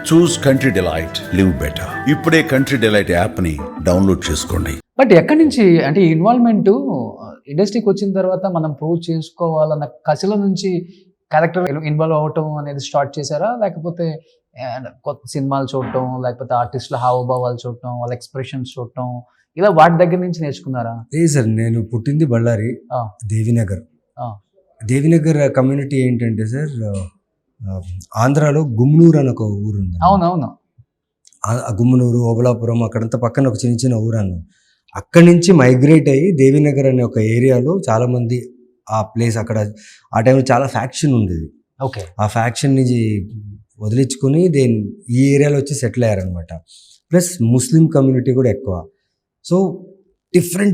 చూస్ country delight, live better. ఇప్పుడే country delight app ని download చేసుకోండి. బట్ ఎక్కడి నుంచి అంటే ఈ ఇన్వాల్వ్మెంట్ ఇండస్ట్రీకి వచ్చిన తర్వాత మనం ప్రూవ్ చేసుకోవాలన్న కసిల నుంచి క్యారెక్టర్ ఇన్వాల్వ్ అవటం అనేది స్టార్ట్ చేశారా, లేకపోతే కొత్త సినిమాలు చూడటం, లేకపోతే ఆర్టిస్టుల హావభావాలు చూడటం, వాళ్ళ ఎక్స్ప్రెషన్స్ చూడటం, ఇలా వాటి దగ్గర నుంచి నేర్చుకున్నారా? లేదు సార్, నేను పుట్టింది బళ్ళారి, దేవినగర్. దేవినగర్ కమ్యూనిటీ ఏంటంటే సార్, ఆంధ్రాలో గుమ్నూరు అని ఒక ఊరు ఉంది. అవునవును. గుమ్మనూరు, ఓబలాపురం అక్కడంతా పక్కన ఒక చిన్న చిన్న ఊరు అన్న. అక్కడి నుంచి మైగ్రేట్ అయ్యి దేవినగర్ అనే ఒక ఏరియాలో చాలామంది ఆ ప్లేస్ అక్కడ ఆ టైంలో చాలా ఫ్యాక్షన్ ఉండేది. ఓకే. ఆ ఫ్యాక్షన్ నుంచి వదిలించుకొని ఈ ఏరియాలో వచ్చి సెటిల్ అయ్యారనమాట. ప్లస్ ముస్లిం కమ్యూనిటీ కూడా ఎక్కువ. సో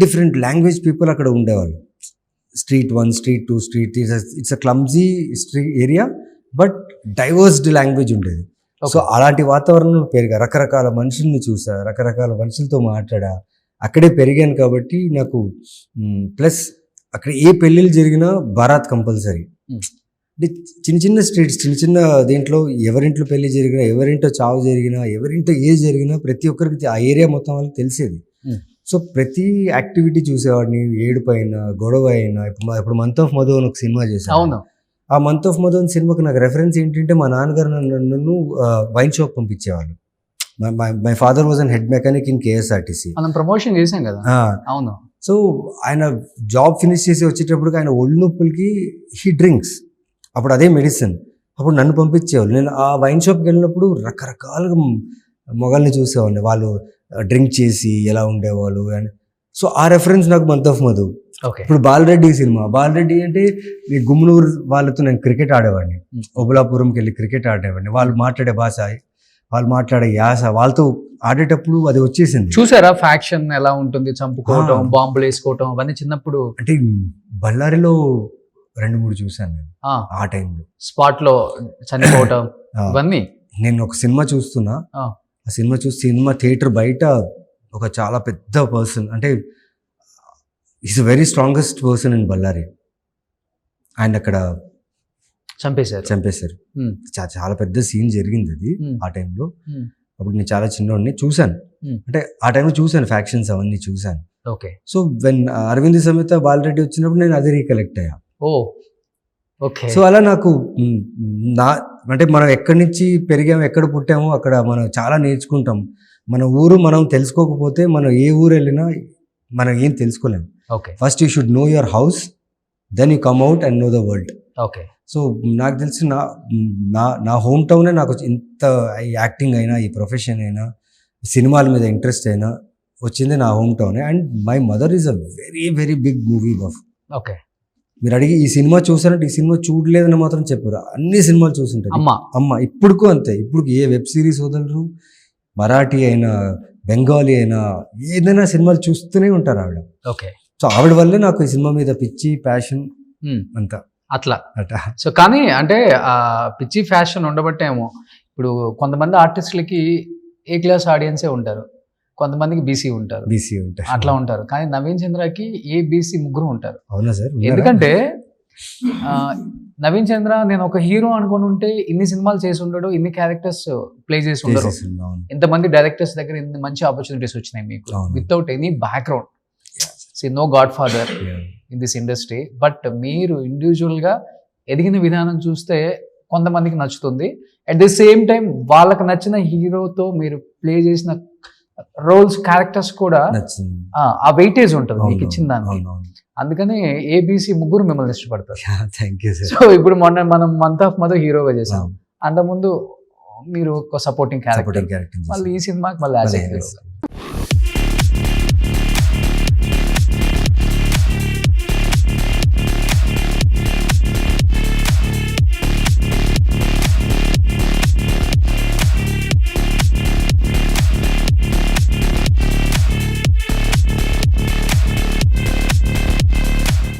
డిఫరెంట్ లాంగ్వేజ్ పీపుల్ అక్కడ ఉండేవాళ్ళు. Street 1, street 2, street 3, it's a clumsy street area, but divorced language ఉండేది. సో అలాంటి వాతావరణంలో పెరిగా, రకరకాల మనుషుల్ని చూసా, రకరకాల మనుషులతో మాట్లాడా, అక్కడే పెరిగాను. కాబట్టి నాకు ప్లస్ అక్కడ ఏ పెళ్ళిళ్ళు జరిగినా బారాత్ కంపల్సరీ. అంటే చిన్న చిన్న స్ట్రీట్స్, చిన్న చిన్న దీంట్లో ఎవరింట్లో పెళ్లి జరిగినా, ఎవరింట్లో చావు జరిగినా, ఎవరింట్లో ఏది జరిగినా ప్రతి ఒక్కరికి ఆ ఏరియా మొత్తం వాళ్ళకి తెలిసేది. సో ప్రతి యాక్టివిటీ చూసేవాడిని. ఏడుపు అయినా, గొడవ అయినా. ఇప్పుడు మంత్ ఆఫ్ మధు అని ఒక సినిమా చేశాను. అవును. ఆ మంత్ ఆఫ్ మధు అని సినిమాకి నాకు రెఫరెన్స్ ఏంటంటే, మా నాన్నగారు నన్ను వైన్ షాప్ పంపించేవాళ్ళు. My father was an head mechanic in KSRTC. మనం ప్రమోషన్ చేసాం కదా. అవును. సో ఆయన జాబ్ ఫినిష్ చేసి వచ్చేటప్పటికి ఆయన ఒళ్ళు నొప్పులకి హీ డ్రింక్స్. అప్పుడు అదే మెడిసిన్. అప్పుడు నన్ను పంపించేవాళ్ళు. నేను ఆ వైన్ షాప్కి వెళ్ళినప్పుడు రకరకాలుగా మొగల్ని చూసేవాడిని, వాళ్ళు డ్రింక్ చేసి ఎలా ఉండేవాళ్ళు అని. సో ఆ రెఫరెన్స్ నాకు మంత్ ఆఫ్ మధు. ఇప్పుడు బాలరెడ్డి సినిమా, బాలరెడ్డి అంటే ఈ గుమ్మనూరు వాళ్ళతో నేను క్రికెట్ ఆడేవాడిని. ఓబలాపురంకి వెళ్ళి క్రికెట్ ఆడేవాడిని. వాళ్ళు మాట్లాడే భాష, వాళ్ళు మాట్లాడే యాస, వాళ్ళతో ఆడేటప్పుడు అది వచ్చేసింది. చూసారా ఫ్యాక్షన్ ఎలా ఉంటుంది, చంపుకోవటం, బాంబులు వేసుకోవటం, అవన్నీ చిన్నప్పుడు? అంటే బళ్ళారిలో 2-3 చూసాను నేను ఆ టైంలో. స్పాట్ లో చనిపోవటం ఇవన్నీ. నేను ఒక సినిమా చూస్తున్నా, ఆ సినిమా చూసి సినిమా థియేటర్ బయట ఒక చాలా పెద్ద పర్సన్, అంటే is a very strongest person in Ballari, ఆయన అక్కడ చంపేశారు. చాలా పెద్ద సీన్ జరిగింది అది ఆ టైంలో. అప్పుడు నేను చాలా చిన్నవాడిని, చూశాను. అంటే ఆ టైంలో చూశాను ఫ్యాక్షన్స్ అవన్నీ చూశాను. ఓకే. సో వెన్ అరవింద్ సమేత బాలరెడ్డి వచ్చినప్పుడు నేను అదే రీకలెక్ట్ అయ్యా. ఓకే. సో అలా నాకు అంటే మనం ఎక్కడి నుంచి పెరిగామో, ఎక్కడ పుట్టామో అక్కడ మనం చాలా నేర్చుకుంటాం. మన ఊరు మనం తెలుసుకోకపోతే మనం ఏ ఊరు వెళ్ళినా మనం ఏం తెలుసుకోలేము. First you should know your house, then you come out and know the world. Okay. So నాకు తెలిసి నా హోమ్ టౌనే నాకు ఇంత యాక్టింగ్ అయినా, ఈ ప్రొఫెషన్ అయినా, సినిమాల మీద ఇంట్రెస్ట్ అయినా వచ్చింది నా హోమ్ టౌనే. And my mother is a very big movie buff. Okay. మీరు అడిగి ఈ సినిమా చూసారంటే, ఈ సినిమా చూడలేదని మాత్రం చెప్పారు. అన్ని సినిమాలు చూసుంటారు అమ్మ. ఇప్పుడుకు అంతే. ఇప్పుడు ఏ వెబ్ సిరీస్ వదలరు, మరాఠీ అయినా, బెంగాలీ అయినా, ఏదైనా సినిమాలు చూస్తూనే ఉంటారు ఆవిడ. ఓకే. సో ఆవిడ వల్లే నాకు ఈ సినిమా మీద పిచ్చి, ప్యాషన్ అంతా అట్లా. సో కానీ అంటే ఆ పిచ్చి ఫ్యాషన్ ఉండబట్టేమో ఇప్పుడు కొంతమంది ఆర్టిస్టులకి ఏ క్లాస్ ఆడియన్సే ఉంటారు, కొంతమందికి బీసీ ఉంటారు, అట్లా ఉంటారు. కానీ నవీన్ చంద్రకి ఏ బీసీ ముగ్గురు ఉంటారు. అవునా సార్? ఎందుకంటే నవీన్ చంద్ర నేను ఒక హీరో అనుకుని ఉంటే ఇన్ని సినిమాలు చేసి ఉండడు, ఇన్ని క్యారెక్టర్స్ ప్లే చేసి ఉండరు. ఇంతమంది డైరెక్టర్స్ దగ్గర ఇన్ని మంచి ఆపర్చునిటీస్ వచ్చినాయి మీకు without any background. No godfather in this industry. But మీరు ఇండివిజువల్ గా ఎదిగిన విధానం చూస్తే కొంతమందికి నచ్చుతుంది. అట్ ది సేమ్ టైం వాళ్ళకి నచ్చిన హీరోతో మీరు ప్లే చేసిన రోల్స్, క్యారెక్టర్స్ కూడా ఆ వెయిటేజ్ ఉంటుంది మీకు ఇచ్చిన దానికి. అందుకని ఏబిసి ముగ్గురు మిమ్మల్ని ఇష్టపడతారు. సో ఇప్పుడు మనం మంత్ ఆఫ్ మధు హీరోగా చేసాం, అంతకుముందు మీరు ఒక సపోర్టింగ్ క్యారెక్టర్, మళ్ళీ ఈ సినిమాకి మళ్ళీ యాజ్ ఏ హీరో.